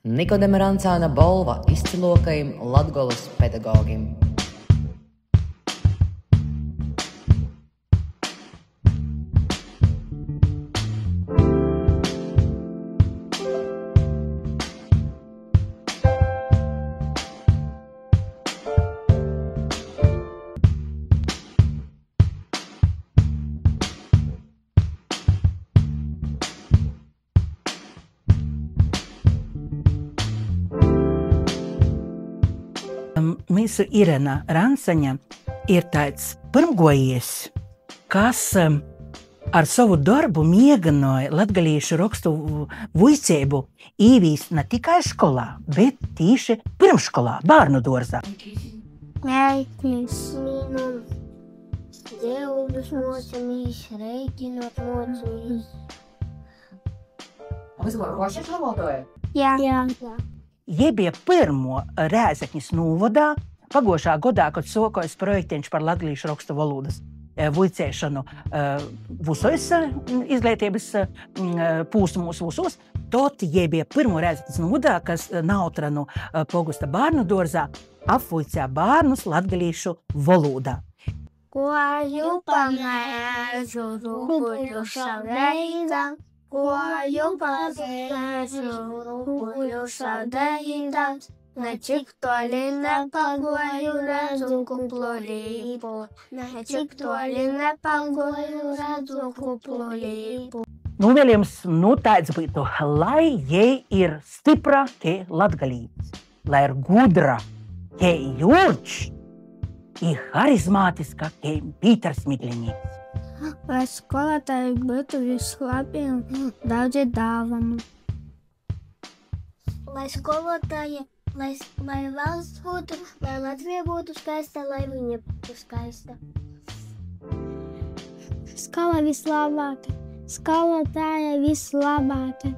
Nikodema Rancāna balva izcilākajam Latgolas pedagogam. Mūsu Irena Rancaņa ir tāds pirmgojējs, kas ar savu darbu mēģināja latgalīšu rakstu vuiceibu īvīst ne tikai skolā, bet tīši pirmškolā, bērnu dārzā. Mēģināt minum, dzēvudus mocamies, reiķinot mocamies. Jūs varat klašas valodoja? Jā. Jie bija pirmo Rēzeknis novadā pagošā gadā, kad sākās projektiņš par latgalīšu rakstu valodas vuicēšanu visos izglītības pūstumos visos. Tot jie bija pirmo Rēzeknis novadā, kas Nautranu pogusta bērnu dārzā apvuicēja bērnus latgalīšu valodā. Koju pamēžu rūpuļu šaveida, koju pamēžu rūpuļu šaveida, nečik toli nepagoju redzu kuplolību, nečik toli nepagoju redzu kuplolību. Novēlējums tāds būtu, lai jei ir stipra, kā latgalīts, lai ir gudra, kā Jurčs, ir harizmātiska, kā Pīters Migliņīts. Lai skolotāji būtu vislabi un daudzi dāvanu. Lai skolotāji, lai valsts būtu, lai Latvija būtu skaista, lai viņa būtu skaista. Skola vislabāka, skolotāja vislabāka.